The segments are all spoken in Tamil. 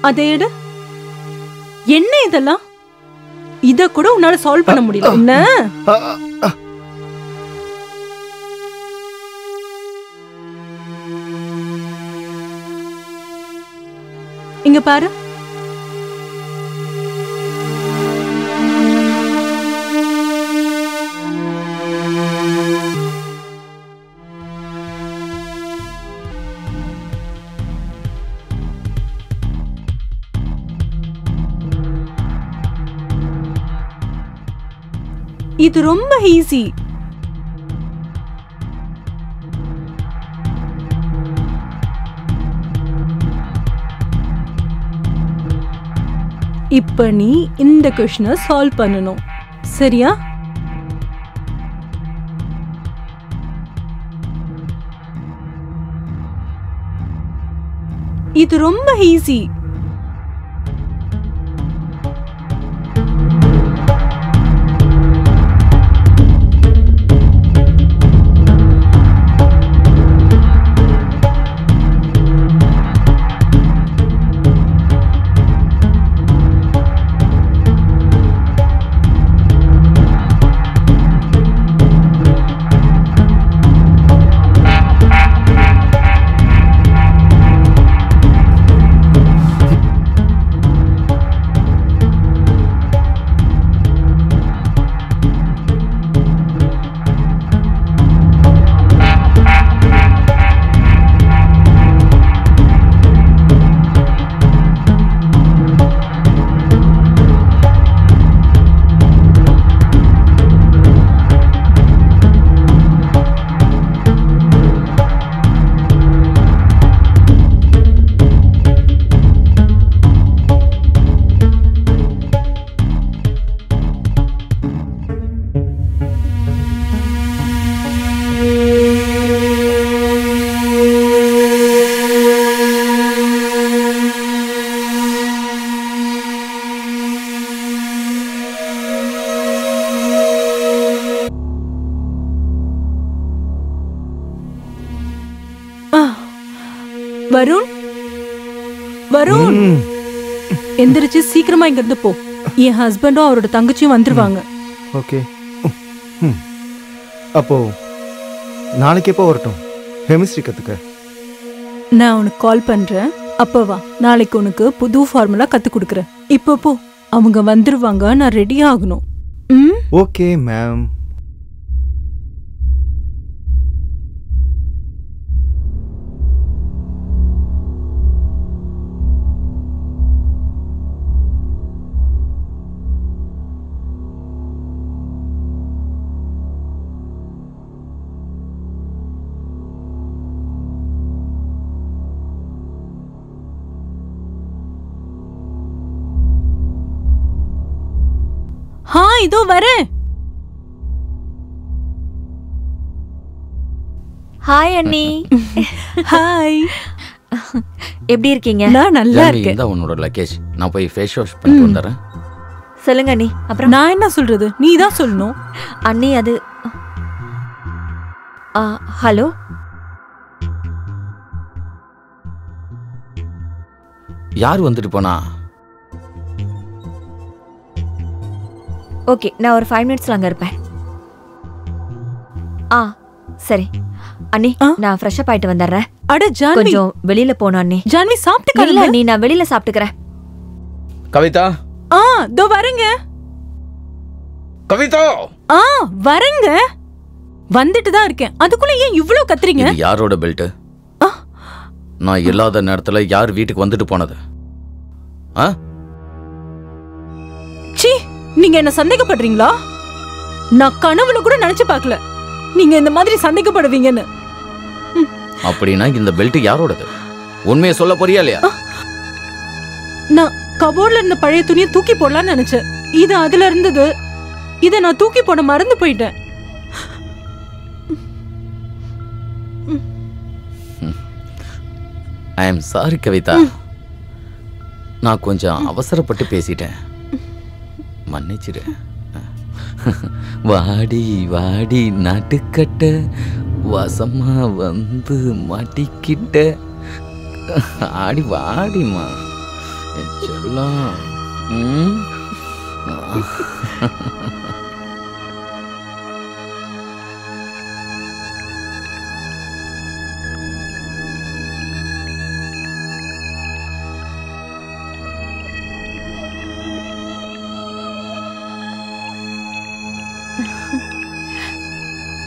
அதை எடு. என்ன இதெல்லாம்? இத கூட உன்னால சால்வ் பண்ண முடியல என்ன? இங்க பாரு. இது ரொம்ப ஈஸி. இப்ப நீ இந்த क्वेश्चन சால்வ் பண்ணணும். சரியா? இது ரொம்ப ஈஸி. வருண், வருண், எந்திரிச்சு சீக்கிரமா இங்க இருந்து போ. என் ஹஸ்பண்டும் அவரோட தங்கச்சியும் வந்துருவாங்க. ஓகே. அப்போ நாளைக்கு எப்போ வரட்டும் கெமிஸ்ட்ரி கத்துக்க? நான் உனக்கு கால் பண்றேன். அப்ப வா. நாளைக்கு உனக்கு புது ஃபார்முலா கத்து கொடுக்கறேன். இப்போ போ. அவங்க வந்துருவாங்க. நான் ரெடி ஆகணும். Okay ma'am. இதோ வரேன். ஹாய் அண்ணி. ஹாய். எப்படி இருக்கீங்க? நான் நல்லா இருக்கேன். இந்த உன்னோட லக்கேஜ். நான் போய் ஃபேஸ் வாஷ் பண்ணிட்டு வந்துறேன். சொல்லுங்க அண்ணி. அப்புறம் நான் என்ன சொல்றது? நீ தான் சொல்லணும். அண்ணி அது ஹலோ. யார் வந்துட்டு போனா? ஓகே, நான் ஒரு 5 மினிட்ஸ்ல அங்க இருப்பேன். சரி அண்ணி, நான் ஃப்ரெஷ் அப் ஆயிட்டு வந்துடுறேன். அட ஜான்வி, கொஞ்சம் வெளியில போணும் அண்ணி. ஜான்வி சாப்பிட்டு இல்ல அண்ணி, நான் வெளியில சாப்பிட்டுக்கிறேன். கவிதா. தோ வரேங்க. கவிதா. வரேங்க. வந்துட்டு தான் இருக்கேன். அதுக்குள்ள ஏன் இவ்ளோ கத்துறீங்க? இது யாரோட பெல்ட்? நான் இல்லாத நேரத்துல யார் வீட்டுக்கு வந்துட்டு போனது? சீ, நீங்க என்ன சந்தேகப்படுறீங்களா? நான் கனவுல கூட நினைச்சு பார்க்கல நீங்க இந்த மாதிரி சந்தேகப்படுவீங்கன்னு. அப்படின்னா இந்த பெல்ட் யாரோடது? உண்மையை சொல்ல போறியா இல்லையா? நான் கபோர்ட்ல இருந்த பழைய துணியை தூக்கி போடலாம்னு நினைச்சேன். இது அதுல இருந்தது. இத நான் தூக்கி போட மறந்து போயிட்டேன். I am sorry Kavitha. நான் கொஞ்சம் அவசரப்பட்டு பேசிட்டேன். மன்னிச்சிரு. வாடி வாடி நடுக்கட்ட வசமா வந்து மாட்டிக்கிட்ட. ஆடி வாடிமா. என் செல்லம். ம்.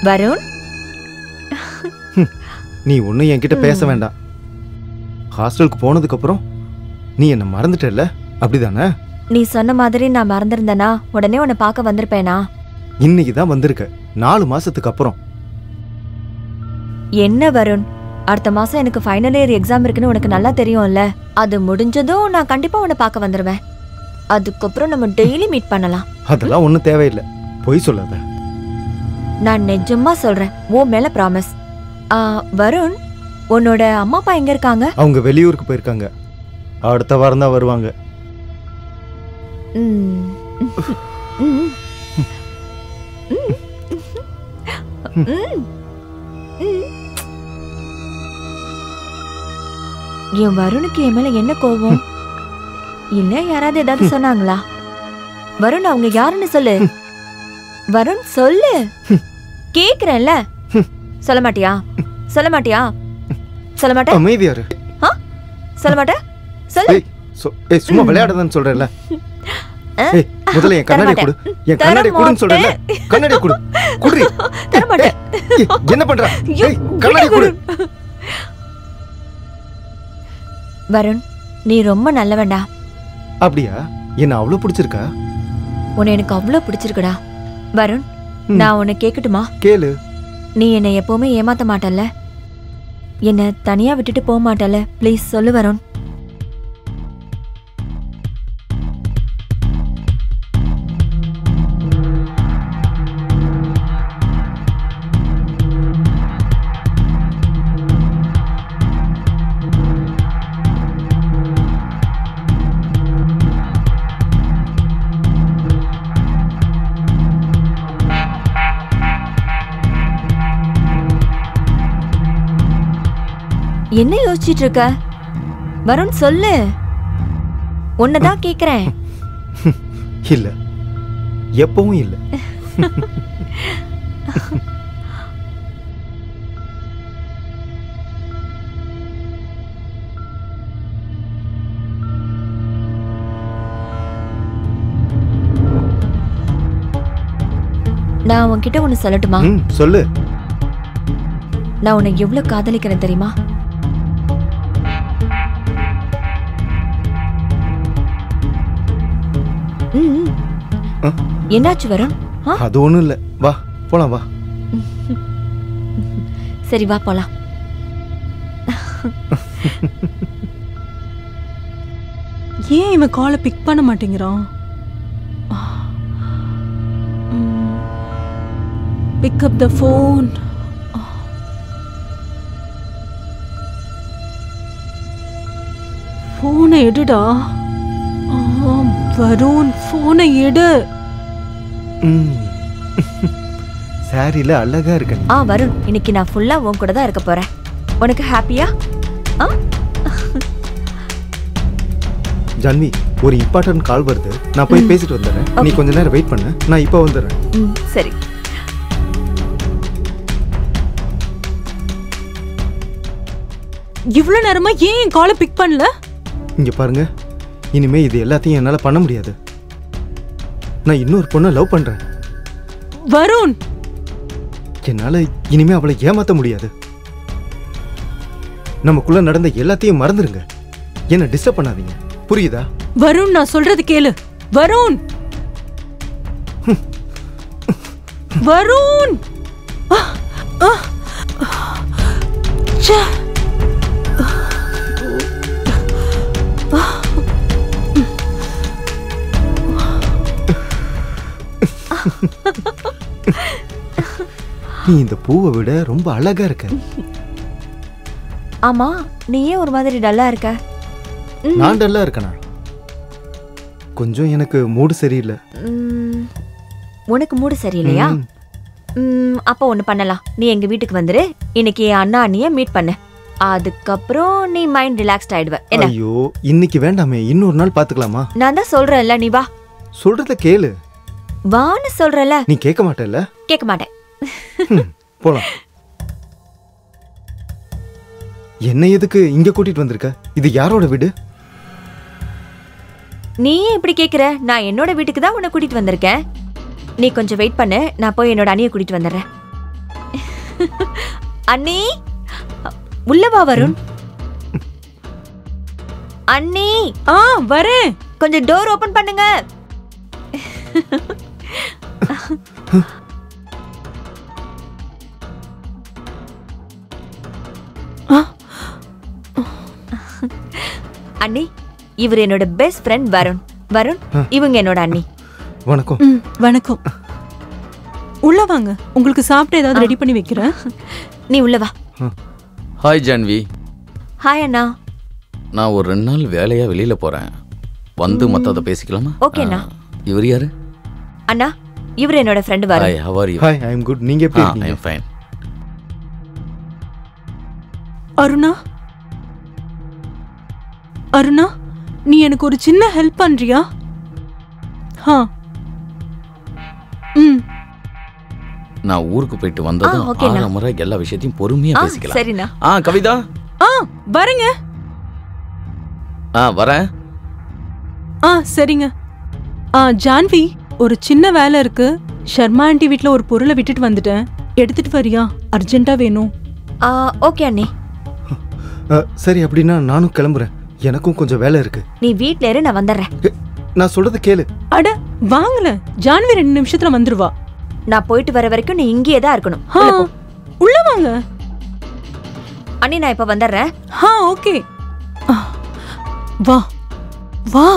வருண், நீ ஒன்றும் என்கிட்ட பேச வேண்டாம். ஹாஸ்டலுக்கு போனதுக்கு அப்புறம் நீ என்ன மறந்துட்டல்ல, அப்படிதானே? நீ சொன்ன மாதிரி நான் மறந்திருந்தேனா உடனே உன்னை பார்க்க வந்திருப்பேனா? இன்னைக்கு தான் வந்திருக்க, 4 மாசத்துக்கு அப்புறம். என்ன வருண், அடுத்த மாசம் எனக்கு ஃபைனல் இயர் எக்ஸாம் இருக்குன்னு உனக்கு நல்லா தெரியும்ல. அது முடிஞ்சதும் நான் கண்டிப்பா உன்னை பார்க்க வந்துருவேன். அதுக்கப்புறம் நம்ம டெய்லி மீட் பண்ணலாம். அதெல்லாம் ஒன்றும் தேவையில்லை, பொய் சொல்லாத. நான் நிஜமா சொல்றேன், உன் மேல ப்ராமிஸ். வருண், உன்னோட அம்மா அப்பா எங்க இருக்காங்க? அவங்க வெளியூருக்கு போயிருக்காங்க, அடுத்த வாரம் தான் வருவாங்க. ம். ம். ம். என் வருணுக்கு என் மேல என்ன கோபம்? இல்ல யாராவது ஏதாவது சொன்னாங்களா? வருண், அவங்க யாருன்னு சொல்லு. வருண் சொல்லு, கேக்குறேன்ல. சொல்ல மாட்டியா? சொல்ல மாட்டியா? சொல்ல மாட்டே? அமைதியாரு. சொல்ல மாட்டே? சொல்லு. சும்மா விளையாடுதான்னு சொல்றேன்ல. முதல்ல என் கண்ணாடி கொடு, என் கண்ணாடி கொடுன்னு சொல்றேன்ல. கண்ணாடி கொடு, குடுறி. தர மாட்டேன். என்ன பண்ற? கண்ணாடி கொடு. வருண், நீ ரொம்ப நல்லவன்டா. அப்படியா? என்ன அவ்வளவு பிடிச்சிருக்கா? உன்னை எனக்கு அவ்வளவு பிடிச்சிருக்குடா. வருண், நான் உன்னை கேட்கட்டுமா? கேளு. நீ என்னை எப்பவுமே ஏமாத்த மாட்டல்ல? என்னை தனியா விட்டுட்டு போக மாட்டல்ல? ப்ளீஸ் சொல்லு வருண். என்ன யோசிச்சிட்டு இருக்க? வருண் சொல்லு, உன்னதான் கேக்குறேன். இல்ல, எப்பவும் இல்ல. நான் உன்கிட்ட ஒன்னு சொல்லட்டுமா? சொல்லு. நான் உன்னை எவ்வளவு காதலிக்கிறேன் தெரியுமா? என்னாச்சு வருண்? அது ஒண்ணும் இல்ல, வா போலாம், வா. சரி வா போலாம். ஏன் இவன் காலை பிக் பண்ண மாட்டேங்கிறான்? Pick up the phone. ஃபோனை எடுடா. வருண், ஃபோனை எடு. சாரில அழகா இருக்க. வருண், இன்னைக்கு நான் ஃபுல்லா உன் கூட தான் இருக்க போறேன். உனக்கு ஹாப்பியா? ஜான்வி, ஒரு இம்பார்ட்டன்ட் கால் வருது, நான் போய் பேசிட்டு வந்துடுறேன். நீ கொஞ்ச நேரம் வெயிட் பண்ணு, நான் இப்போ வந்துடுறேன். சரி. இவ்வளவு நேரமா ஏன் என் காலை பிக் பண்ணல? இங்க பாருங்க, இனிமே இது எல்லாத்தையும் என்னால பண்ண முடியாது. நான் இன்னொரு பொண்ணை லவ் பண்றேன். வருண், என்னால இனிமே அவளை ஏமாத்த முடியாது. நமக்குள்ள நடந்த எல்லாத்தையும் மறந்துருங்க. என்ன டிஸ்டர்ப் பண்ணாதீங்க, புரியுதா? வருண், நான் சொல்றது கேளு. வருண், வருண். நீ இந்த பூவை விட ரொம்ப அழகா இருக்க. ஆமா, நீ ஏன் ஒரு மாதிரி டல்லா இருக்க? நான் டல்லா இருக்கனா? கொஞ்சம் எனக்கு மூடு சரியில்லை. உனக்கு மூடு சரியில்லையா? அப்ப ஒண்ணு பண்ணலாம். நீ எங்க வீட்டுக்கு வந்துரு. இன்னைக்கு என் அண்ணா அண்ணிய மீட் பண்ணு. அதுக்கப்புறம் நீ மைண்ட் ரிலாக்ஸ்ட் ஆயிடுவ. என்ன? ஐயோ இன்னைக்கு வேண்டாமே, இன்னொரு நாள் பாத்துக்கலாமா? நான் தான் சொல்றேன்ல, நீ வா. சொல்றத கேளு. வான்னு சொல்றல. நீ கேட்க மாட்டேல்ல? கேட்க மாட்டேன். போலாம். என்ன எதுக்கு இங்க கூட்டிட்டு வந்திருக்க? இது யாரோட வீடு? நீ இப்படி கேக்குற? நான் என்னோட வீட்டுக்கு தான் உன்னை கூட்டிட்டு வந்திருக்கேன். நீ கொஞ்சம் வெயிட் பண்ணு, நான் போய் என்னோட அண்ணியை கூட்டிட்டு வந்துடுறேன். அண்ணி, உள்ள வா வருண். அண்ணி. வரேன். கொஞ்சம் டோர் ஓபன் பண்ணுங்க. அண்ணி, இவர் என்னோட பெஸ்ட் ஃப்ரெண்ட் வருண். வருண், இவங்க என்னோட அண்ணி. வணக்கம். வணக்கம். உள்ள வாங்க, உங்களுக்கு சாப்பிட்டு ஏதாவது ரெடி பண்ணி வைக்கிறேன். நீ உள்ள வா. ஹாய் ஜான்வி. ஹாய் அண்ணா. நான் ஒரு 2 நாள் வேலையா வெளியில போறேன், வந்து மத்தத பேசிக்கலாமா? ஓகேண்ணா. இவர் யாரு? அண்ணா, இவர் என்னோட friend Varun. Hi, how are you? Hi, I am good. நீங்க எப்படி இருக்கீங்க? I am fine. Aruna, Aruna, நீ எனக்கு ஒரு சின்ன ஹெல்ப் பண்றியா? நான் ஊருக்கு போயிட்டு வந்ததும் ஆரம்பரா எல்லா விஷயத்தையும் பொறுமையா பேசிக்கலாம். சரிண்ணா. கவிதா. வரேங்க. வரேன். சரிங்க. ஜான்வி, ஒரு சின்ன வேலை இருக்கு. ஷர்மா ஆண்டி வீட்ல ஒரு பொருளை விட்டுட்டு வந்துட்டேன், எடுத்துட்டு வரியா? அர்ஜென்ட்டா வேணும். ஓகே அண்ணி. சரி, அப்படின்னா நானும் கிளம்புறேன், எனக்கும் கொஞ்சம் வேலை இருக்கு. நீ வீட்ல இரு, நான் வந்துடுறேன். நான் சொல்றது கேளு. அட வாங்கல, ஜான்வி 2 நிமிஷத்துல வந்துருவா. நான் போயிட்டு வர வரைக்கும் நீ இங்கேயே தான் இருக்கணும். உள்ள வாங்க. அண்ணி, நான் இப்ப வந்துடுறேன். ஓகே. வா வா.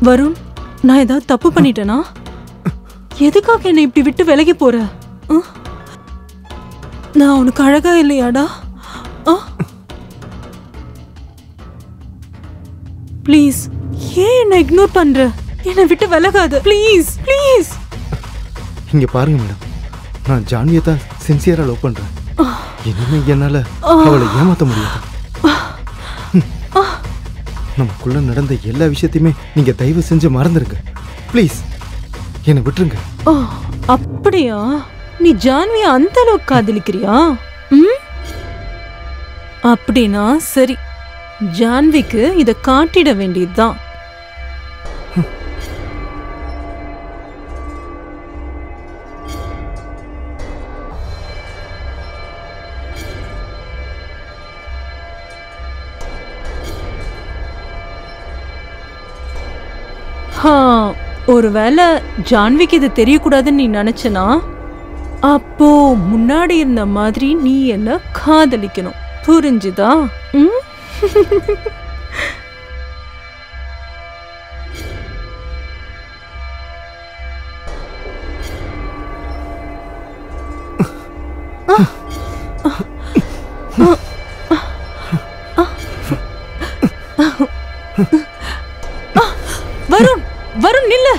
வருண், நான் ஏதாவது தப்பு பண்ணிட்டேனா? எதுக்காக என்னை இப்படி விட்டு விலகி போற? நான் உனக்கு அழகா இல்லையாடா? ப்ளீஸ், ஏன் என்ன இக்னோர் பண்ற? என்னை விட்டு விலகாத ப்ளீஸ் ப்ளீஸ். இங்க பாருங்க மேடம், நான் ஜான்வியை தான் சின்சியரா லவ் பண்றேன். இனிமே என்னால அவளை ஏமாத்த முடியாது. நமக்குள்ள நடந்த எல்லா விஷயத்தையுமே நீங்க தயவு செஞ்சு மறந்துருங்க ப்ளீஸ். என்னை விட்டுருங்க. அப்படியா? நீ ஜான்வியை அந்த அளவுக்கு காதலிக்கிறியா? அப்படின்னா சரி, ஜான்விக்கு இத காட்டிட வேண்டியதுதான். ஒருவேளை ஜான்விக்கு இது தெரியக்கூடாதுன்னு நீ நினைச்சனா, அப்போ முன்னாடி இருந்த மாதிரி நீ என்ன காதலிக்கணும், புரிஞ்சுதா? வருண், வருண் நில்ல.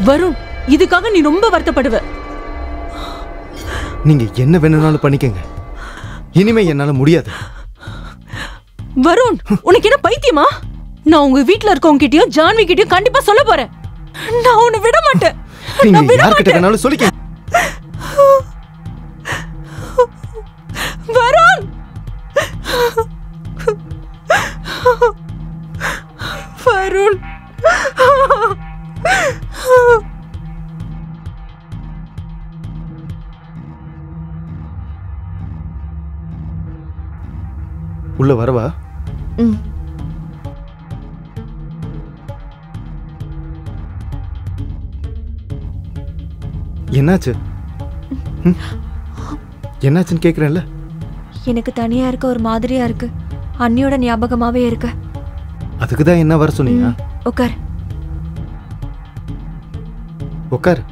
வருண், இதுக்காக நீ ரொம்ப வருத்தப்படுவ. நீங்க என்ன வேணும்னாலும் பண்ணிக்கங்க, இனிமே என்னால முடியாது. வருண், உனக்கு என்ன பைத்தியமா? நான் உங்க வீட்ல இருக்கவங்க கிட்டயும் ஜான்வி கிட்டயும் கண்டிப்பா சொல்ல போறேன். நான் உன்னை விட மாட்டேன். நீங்க யார்கிட்ட வேணாலும் சொல்லிக்க. வருண், வருண். உள்ள வரவா? என்னாச்சு? என்னாச்சுன்னு கேக்குறேன்ல. எனக்கு தனியா இருக்க ஒரு மாதிரியா இருக்கு. அண்ணியோட ஞாபகமாவே இருக்கு. அதுக்குதான் என்ன வர சொன்னீங்க? உட்கார். உட்கார்.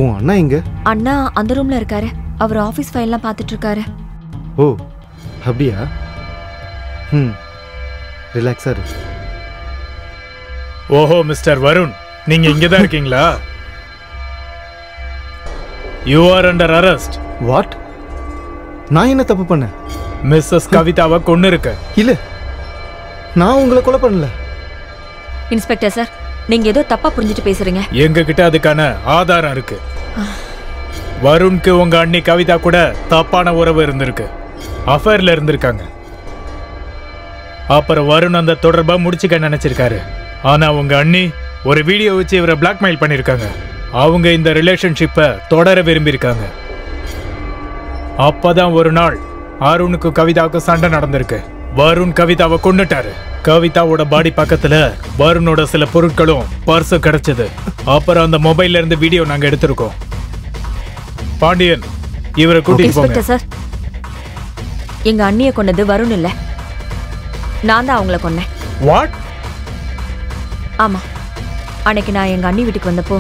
உன் அண்ணா எங்க? அண்ணா அந்த ரூம்ல இருக்காரு. அவர் ஆபீஸ் ஃபைல்லாம் பார்த்துட்டு இருக்காரு. ஓ அப்படியா? ரிலாக்ஸா இரு. ஓஹோ மிஸ்டர் வருண், நீங்க இங்க தான் இருக்கீங்களா? You are under arrest. What? நான் என்ன தப்பு பண்ணேன்? மிஸ்ஸஸ் கவிதாவை கொன்னு இருக்க. இல்ல, நான் உங்களை கொலை பண்ணல. இன்ஸ்பெக்டர் சார், நீங்க ஏதோ தப்பா புரிஞ்சுட்டு பேசுறீங்க. எங்க கிட்ட அதுக்கான ஆதாரம் இருக்கு. வருணுக்கு உங்க அண்ணி கவிதா கூட தப்பான உறவு இருந்திருக்கு. அஃபேர்ல இருந்திருக்காங்க. அப்புறம் வருண் அந்த தொடர்பா முடிச்சுக்க நினைச்சிருக்காரு. ஆனா உங்க அண்ணி ஒரு வீடியோ வச்சு இவரை பிளாக்மெயில் பண்ணிருக்காங்க. அவங்க இந்த ரிலேஷன்ஷிப்பை தொடர விரும்பியிருக்காங்க. அப்பதான் ஒரு நாள் அருணுக்கும் கவிதாவுக்கும் சண்டை நடந்திருக்கு. வருண் கவிதாவை கொன்னுட்டாரு. கவிதாவோட பாடி பக்கத்துல வருணோட சில பொருட்களும் பர்ஸும் கிடைச்சது. அப்புறம் அந்த மொபைல்ல இருந்து வீடியோ நாங்க எடுத்திருக்கோம். பாண்டியன், இவரை கூட்டிட்டு போங்க. இன்ஸ்பெக்டர் சார், எங்க அண்ணியை கொன்னது வருண் இல்ல, நான் தான் அவங்கள கொன்னேன். வாட்? ஆமா, அன்னைக்கு நான் எங்க அண்ணி வீட்டுக்கு வந்தப்போ.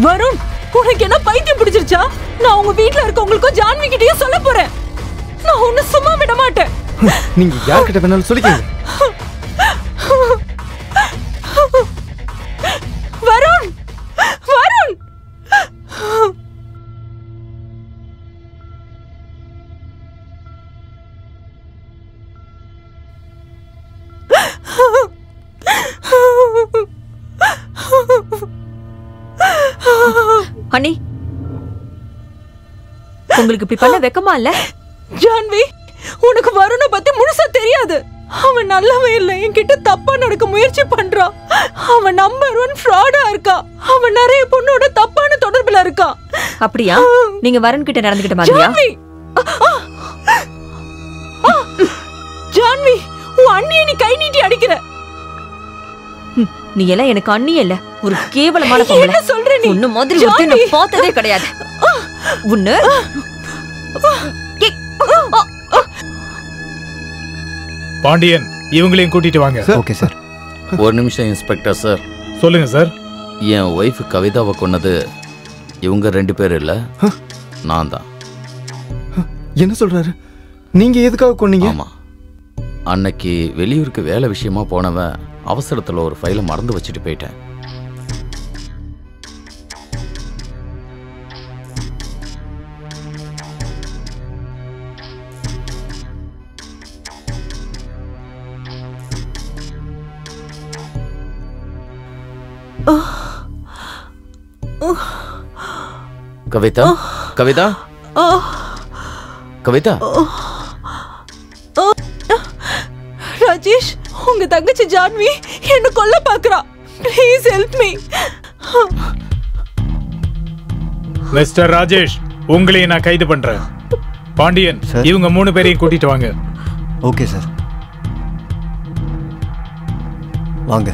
வருண், உனக்கு என்ன பைத்தியம் பிடிச்சிருச்சா? நான் உங்க வீட்ல இருக்கவங்களுக்கும் ஜான்வி கிட்டயும் சொல்ல போறேன். நான் உன்னை சும்மா விட மாட்டேன். நீங்க யார்கிட்ட வேணாலும் சொல்லிக்கங்க. வருண், வருண். அண்ணி, உங்களுக்கு இப்படி பண்ண வெக்கமா இல்ல? ஜான்வி, உனக்கு வருணை பத்தி முழுசா தெரியாது. அவன் நல்லவன் இல்ல, என்கிட்ட தப்பா நடக்க முயற்சி பண்றான். அவன் நம்பர் 1 ஃப்ராடா இருக்கா. அவன் நிறைய பொண்ணோட தப்பான தொடர்புல இருக்கான். அப்படியா? நீங்க வருண் கிட்ட நடந்துக்கிட்ட மாதிரியா? ஜான்வி, ஜான்வி, உன் அண்ணியை நீ கை நீட்டி அடிக்கிற. நீ எல்லாம் எனக்கு அண்ணியே இல்ல, ஒரு கேவலமான பொம்பளை. என்ன சொல்ற நீ? உன்ன மாதிரி ஒருத்தி நான் பார்த்ததே கிடையாது. உன்ன பாண்டியன், இவங்களையும் கூட்டிட்டு வாங்க. Okay sir. ஒரு நிமிஷம் இன்ஸ்பெக்டர் சார். சொல்லுங்க சார். என் ஒய்ஃப் கவிதாவை கொன்னது இவங்க 2 பேர் இல்ல, நான் தான். என்ன சொல்றாரு? நீங்க எதுக்காக கொன்னீங்க? ஆமா, அன்னைக்கு வெளியூருக்கு வேலை விஷயமா போனவன் அவசரத்துல ஒரு ஃபைலை மறந்து வச்சுட்டு போயிட்டேன். கவிதா, கவிதா, கவிதா. ராஜேஷ், உங்க தங்கச்சி ஜான்வி என்ன கொல்ல பாக்குறா. Please help me. Mister Rajesh, உங்களையும் நான் கைது பண்றேன். பாண்டியன், இவங்க 3 பேரையும் கூட்டிட்டு வாங்க. ஓகே சார், வாங்க.